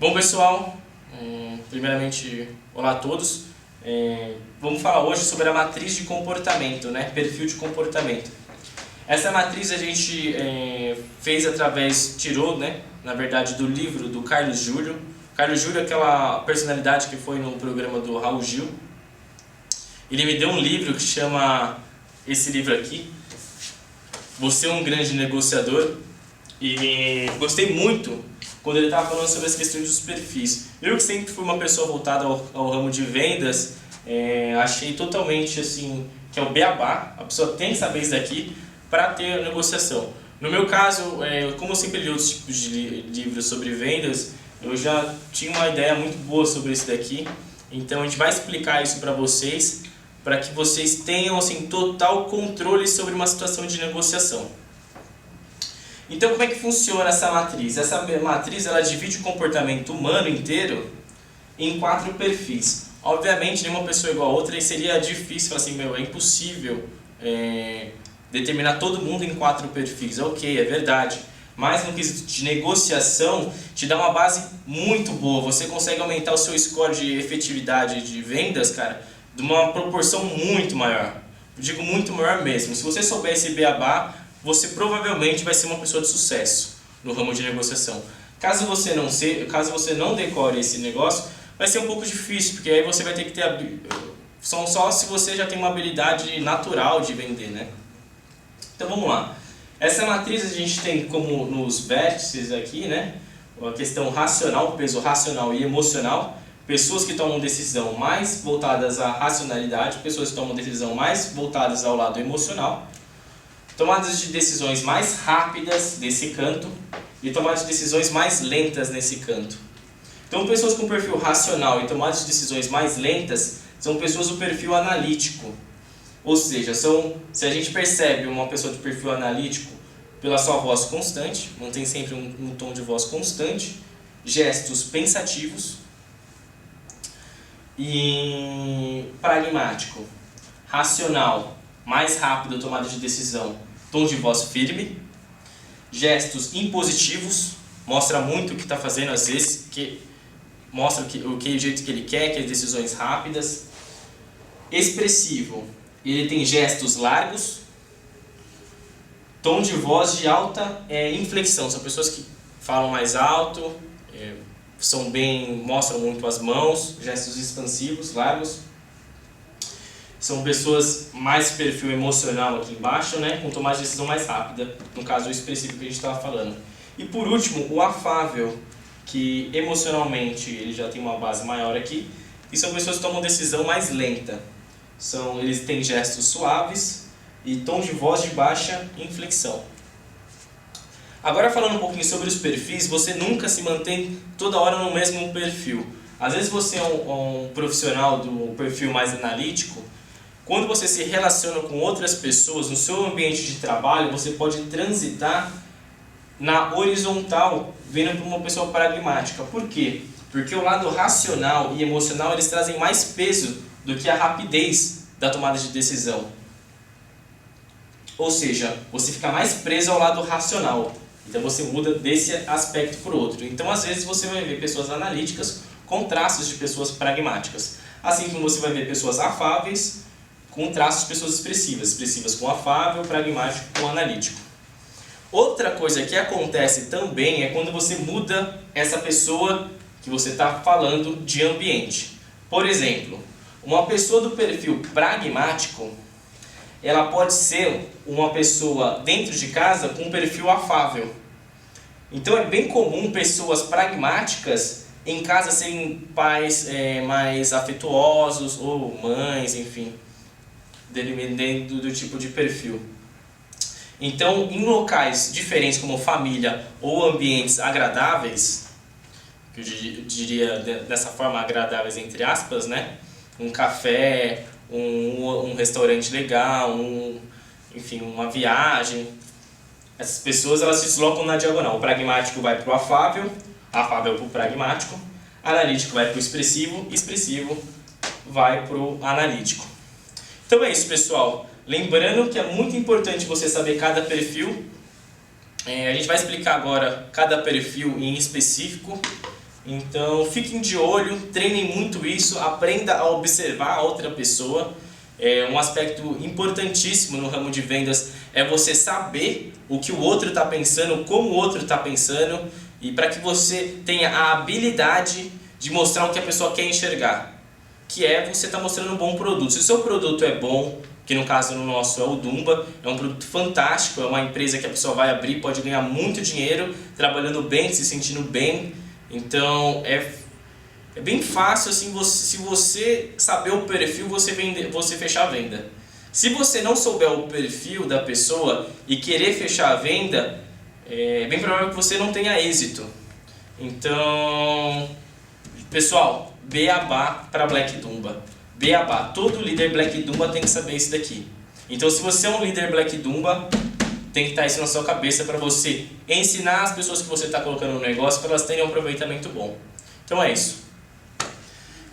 Bom pessoal, primeiramente, olá a todos. Vamos falar hoje sobre a matriz de comportamento, né? Perfil de comportamento. Essa matriz a gente tirou, né? Na verdade, do livro do Carlos Júlio. Carlos Júlio é aquela personalidade que foi no programa do Raul Gil. Ele me deu um livro que chama, esse livro aqui, Você é um Grande Negociador. E gostei muito quando ele estava falando sobre as questões dos perfis. Eu que sempre fui uma pessoa voltada ao ramo de vendas, achei totalmente assim, que é o beabá, a pessoa tem que saber isso daqui para ter a negociação. No meu caso, como eu sempre li outros tipos de livros sobre vendas, eu já tinha uma ideia muito boa sobre isso daqui, então a gente vai explicar isso para vocês que tenham assim, total controle sobre uma situação de negociação. Então, como é que funciona essa matriz? Essa matriz ela divide o comportamento humano inteiro em 4 perfis. Obviamente, nenhuma pessoa é igual a outra e seria difícil, falar assim, é impossível determinar todo mundo em 4 perfis. Ok, é verdade. Mas no quesito de negociação, te dá uma base muito boa. Você consegue aumentar o seu score de efetividade de vendas, cara, de uma proporção muito maior. Eu digo muito maior mesmo. Se você souber esse beabá, você provavelmente vai ser uma pessoa de sucesso no ramo de negociação. Caso você não decore esse negócio, vai ser um pouco difícil, porque aí você vai ter que ter só se você já tem uma habilidade natural de vender, né? Então vamos lá. Essa matriz a gente tem como nos vértices aqui, né? A questão racional, peso racional e emocional. Pessoas que tomam decisão mais voltadas à racionalidade, pessoas que tomam decisão mais voltadas ao lado emocional. Tomadas de decisões mais rápidas desse canto e tomadas de decisões mais lentas nesse canto. Então, pessoas com perfil racional e tomadas de decisões mais lentas são pessoas do perfil analítico. Ou seja, se a gente percebe uma pessoa de perfil analítico pela sua voz constante, mantém sempre um tom de voz constante, gestos pensativos e pragmático, racional, mais rápido a tomada de decisão, tom de voz firme, gestos impositivos, mostra muito o que está fazendo às vezes, mostra o jeito que ele quer, que é decisões rápidas. Expressivo, ele tem gestos largos, tom de voz de alta inflexão, são pessoas que falam mais alto, mostram muito as mãos, gestos expansivos, largos. São pessoas mais perfil emocional aqui embaixo, né, com tomada de decisão mais rápida, no caso o expressivo que a gente estava falando. E por último, o afável, que emocionalmente ele já tem uma base maior aqui, e são pessoas que tomam decisão mais lenta. Eles têm gestos suaves e tom de voz de baixa inflexão. Agora falando um pouquinho sobre os perfis, você nunca se mantém toda hora no mesmo perfil. Às vezes você é um profissional do perfil mais analítico. Quando você se relaciona com outras pessoas no seu ambiente de trabalho, você pode transitar na horizontal, vindo para uma pessoa pragmática. Por quê? Porque o lado racional e emocional eles trazem mais peso do que a rapidez da tomada de decisão. Ou seja, você fica mais preso ao lado racional. Então você muda desse aspecto para o outro. Então às vezes você vai ver pessoas analíticas com traços de pessoas pragmáticas. Assim como você vai ver pessoas afáveis com traços de pessoas expressivas com afável, pragmático com analítico. Outra coisa que acontece também é quando você muda essa pessoa que você está falando de ambiente. Por exemplo, uma pessoa do perfil pragmático, ela pode ser uma pessoa dentro de casa com um perfil afável. Então é bem comum pessoas pragmáticas em casa serem pais mais afetuosos ou mães, enfim, dependendo do tipo de perfil. Então, em locais diferentes como família ou ambientes agradáveis, que eu diria dessa forma agradáveis entre aspas, né? Um café, um restaurante legal, enfim, uma viagem. Essas pessoas elas se deslocam na diagonal. O pragmático vai para o afável para o pragmático, analítico vai para o expressivo vai para o analítico. Então é isso, pessoal. Lembrando que é muito importante você saber cada perfil. A gente vai explicar agora cada perfil em específico Então fiquem de olho, treinem muito isso, aprenda a observar a outra pessoa. Um aspecto importantíssimo no ramo de vendas é você saber o que o outro está pensando, como o outro está pensando, e para que você tenha a habilidade de mostrar o que a pessoa quer enxergar, que é você estar mostrando um bom produto. Se o seu produto é bom, que no caso no nosso é o Dumba, é um produto fantástico, é uma empresa que a pessoa vai abrir, pode ganhar muito dinheiro, trabalhando bem, se sentindo bem. Então é bem fácil assim, se você saber o perfil, você fechar a venda. Se você não souber o perfil da pessoa e querer fechar a venda, é bem provável que você não tenha êxito. Então, pessoal, beabá para Black Dumba. Beabá, todo líder Black Dumba tem que saber isso daqui. Então, se você é um líder Black Dumba, tem que estar isso na sua cabeça para você ensinar as pessoas que você está colocando no negócio para elas terem um aproveitamento bom. Então é isso.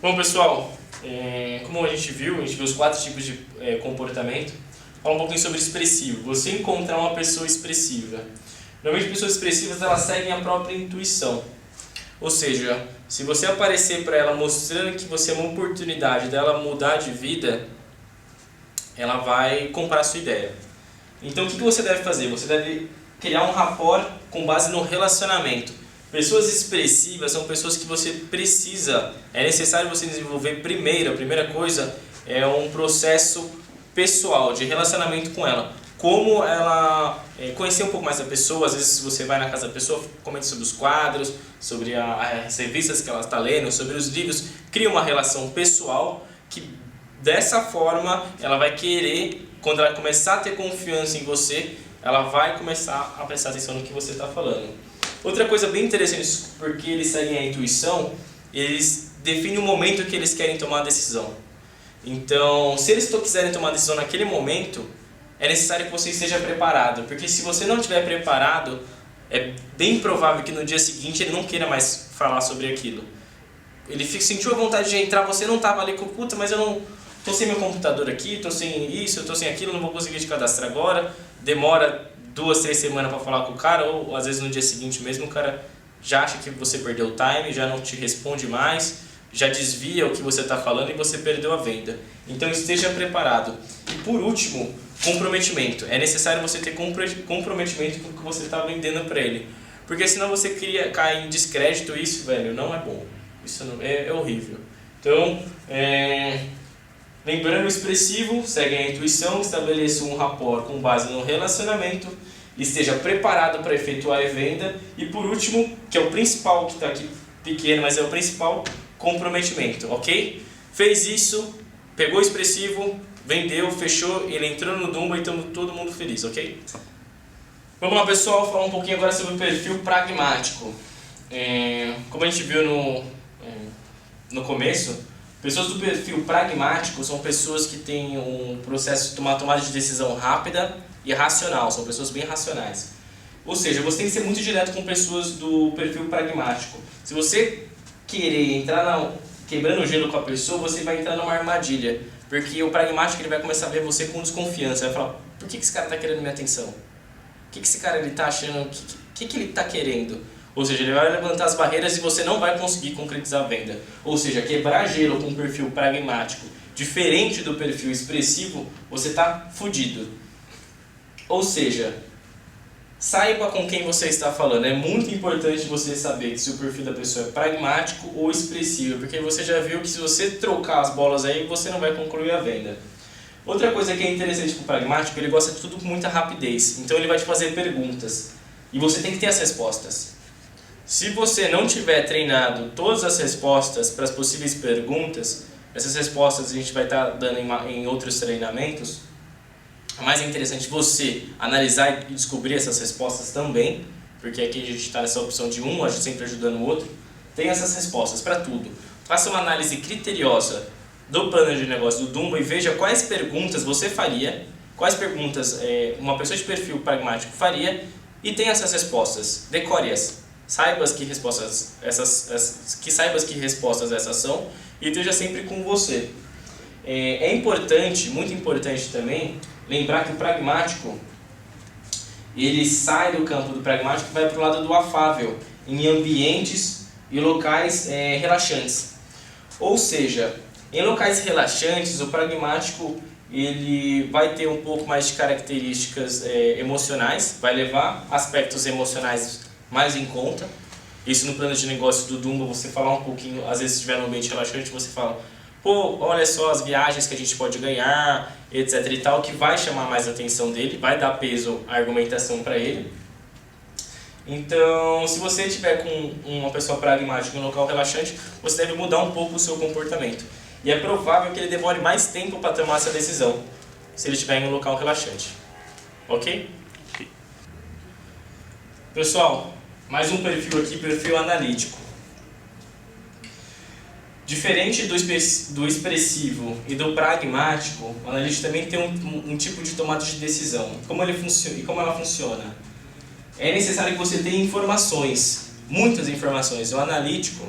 Bom, pessoal, como a gente viu os 4 tipos de comportamento. Fala um pouquinho sobre expressivo. Você encontrar uma pessoa expressiva. Normalmente pessoas expressivas elas seguem a própria intuição. Ou seja, se você aparecer para ela mostrando que você é uma oportunidade dela mudar de vida, ela vai comprar a sua ideia. Então o que você deve fazer? Você deve criar um rapport com base no relacionamento. Pessoas expressivas são pessoas que você precisa, é necessário você desenvolver primeiro. A primeira coisa é um processo pessoal, de relacionamento com ela. Como ela conhecer um pouco mais da pessoa. Às vezes você vai na casa da pessoa, comenta sobre os quadros, sobre as revistas que ela está lendo, sobre os livros. Cria uma relação pessoal que dessa forma ela vai querer, quando ela começar a ter confiança em você, ela vai começar a prestar atenção no que você está falando. Outra coisa bem interessante, porque eles seguem a intuição, eles definem o momento que eles querem tomar a decisão. Então, se eles quiserem tomar a decisão naquele momento, é necessário que você esteja preparado, porque se você não estiver preparado, é bem provável que no dia seguinte ele não queira mais falar sobre aquilo. Ele sentiu a vontade de entrar, você não estava ali com puta, mas eu não estou sem meu computador aqui, estou sem isso, eu estou sem aquilo, não vou conseguir te cadastrar agora. Demora 2, 3 semanas para falar com o cara, ou às vezes no dia seguinte mesmo o cara já acha que você perdeu o time, já não te responde mais, já desvia o que você está falando e você perdeu a venda. Então esteja preparado. E por último, comprometimento. É necessário você ter comprometimento com o que você está vendendo para ele, porque senão você cai em descrédito. Isso, velho, não é bom. Isso não, é horrível. Então, lembrando, o expressivo segue a intuição, estabeleça um rapport com base no relacionamento, esteja preparado para efetuar a venda e por último, que é o principal, que está aqui pequeno, mas é o principal, comprometimento, ok? Fez isso, pegou o expressivo, vendeu, fechou, ele entrou no Dumba e estamos todo mundo feliz, ok? Vamos lá, pessoal, falar um pouquinho agora sobre o perfil pragmático. Como a gente viu no começo, pessoas do perfil pragmático são pessoas que têm um processo de tomada de decisão rápida e racional, são pessoas bem racionais. Ou seja, você tem que ser muito direto com pessoas do perfil pragmático. Se você querer entrar quebrando o gelo com a pessoa, você vai entrar numa armadilha, porque o pragmático ele vai começar a ver você com desconfiança, vai falar, por que esse cara está querendo minha atenção? O que esse cara está achando, o que ele está querendo? Ou seja, ele vai levantar as barreiras e você não vai conseguir concretizar a venda. Ou seja, quebrar gelo com um perfil pragmático diferente do perfil expressivo, você está fudido. Ou seja, saiba com quem você está falando. É muito importante você saber se o perfil da pessoa é pragmático ou expressivo, porque você já viu que se você trocar as bolas aí, você não vai concluir a venda. Outra coisa que é interessante com o pragmático, ele gosta de tudo com muita rapidez. Então ele vai te fazer perguntas e você tem que ter as respostas. Se você não tiver treinado todas as respostas para as possíveis perguntas, essas respostas a gente vai estar dando em outros treinamentos, é mais interessante você analisar e descobrir essas respostas também, porque aqui a gente está nessa opção de um, a gente sempre ajudando o outro. Tem essas respostas para tudo. Faça uma análise criteriosa do plano de negócio do Dumba e veja quais perguntas você faria, quais perguntas uma pessoa de perfil pragmático faria e tenha essas respostas. Decore-as. Saiba que respostas essas são e esteja sempre com você. É importante, muito importante também, lembrar que o pragmático ele sai do campo do pragmático e vai para o lado do afável, em ambientes e locais relaxantes. Ou seja, em locais relaxantes, o pragmático ele vai ter um pouco mais de características emocionais, vai levar aspectos emocionais mais em conta. Isso no plano de negócio do Dumbo, você falar um pouquinho, às vezes se estiver num ambiente relaxante, você fala, pô, olha só as viagens que a gente pode ganhar, etc e tal, que vai chamar mais a atenção dele, vai dar peso à argumentação para ele. Então, se você estiver com uma pessoa pragmática em um local relaxante, você deve mudar um pouco o seu comportamento. E é provável que ele demore mais tempo para tomar essa decisão, se ele estiver em um local relaxante. Ok? Pessoal, mais um perfil aqui, perfil analítico. Diferente do expressivo e do pragmático, o analítico também tem um tipo de tomada de decisão. Como ele funciona e como ela funciona? É necessário que você tenha informações, muitas informações. O analítico,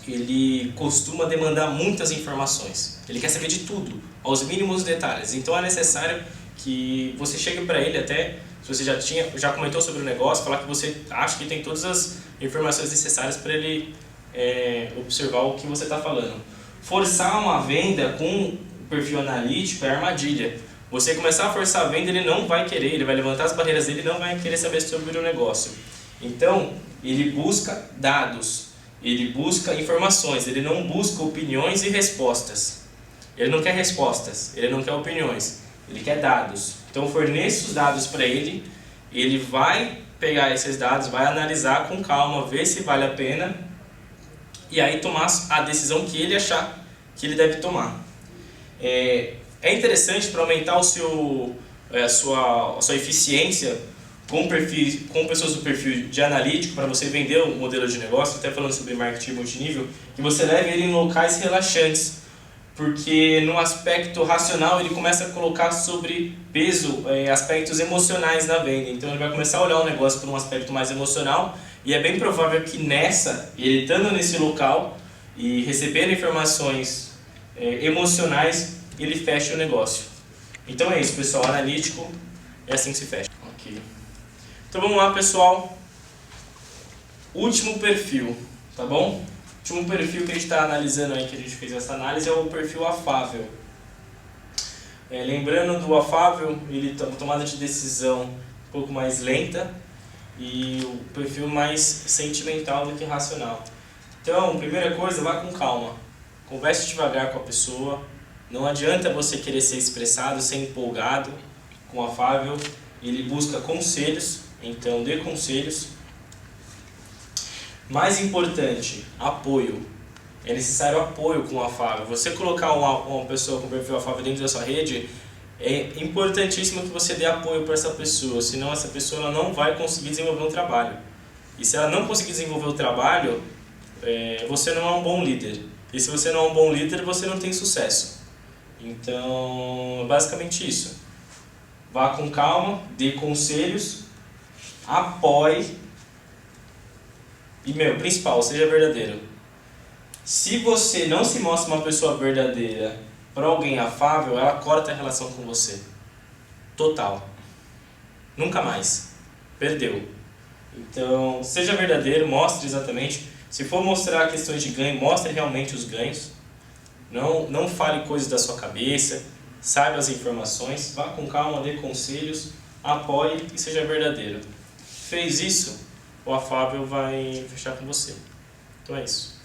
ele costuma demandar muitas informações. Ele quer saber de tudo, aos mínimos detalhes. Então é necessário que você chegue para ele até, se você já comentou sobre o negócio, falar que você acha que tem todas as informações necessárias para ele observar o que você está falando. Forçar uma venda com o perfil analítico é armadilha. Você começar a forçar a venda, ele não vai querer, ele vai levantar as barreiras dele e não vai querer saber sobre o negócio. Então, ele busca dados, ele busca informações, ele não busca opiniões e respostas. Ele não quer respostas, ele não quer opiniões, ele quer dados. Então, forneça os dados para ele, ele vai pegar esses dados, vai analisar com calma, ver se vale a pena e aí tomar a decisão que ele achar que ele deve tomar. É interessante para aumentar a sua eficiência com pessoas do perfil de analítico, para você vender o modelo de negócio, até falando sobre marketing multinível, que você leve ele em locais relaxantes, porque no aspecto racional ele começa a colocar sobre peso aspectos emocionais na venda. Então ele vai começar a olhar o negócio por um aspecto mais emocional, e é bem provável que ele estando nesse local e recebendo informações emocionais, ele fecha o negócio. Então é isso, pessoal. Analítico é assim que se fecha. Ok. Então vamos lá, pessoal. Último perfil, tá bom? O último perfil que a gente está analisando aí, que a gente fez essa análise, é o perfil afável. Lembrando do afável, ele tem uma tomada de decisão um pouco mais lenta e o perfil mais sentimental do que racional. Então, primeira coisa, vá com calma. Converse devagar com a pessoa. Não adianta você querer ser expressado, ser empolgado com o afável. Ele busca conselhos, então dê conselhos. Mais importante, apoio. É necessário apoio com o afável. Você colocar uma pessoa com perfil afável dentro da sua rede, é importantíssimo que você dê apoio para essa pessoa, senão essa pessoa ela não vai conseguir desenvolver um trabalho. E se ela não conseguir desenvolver o trabalho, você não é um bom líder. E se você não é um bom líder, você não tem sucesso. Então, basicamente isso. Vá com calma, dê conselhos, apoie e, principal, seja verdadeiro. Se você não se mostra uma pessoa verdadeira para alguém afável, ela corta a relação com você. Total. Nunca mais. Perdeu. Então, seja verdadeiro, mostre exatamente. Se for mostrar questões de ganho, mostre realmente os ganhos. Não fale coisas da sua cabeça, saiba as informações, vá com calma, dê conselhos, apoie e seja verdadeiro. Fez isso, o afável vai fechar com você. Então é isso.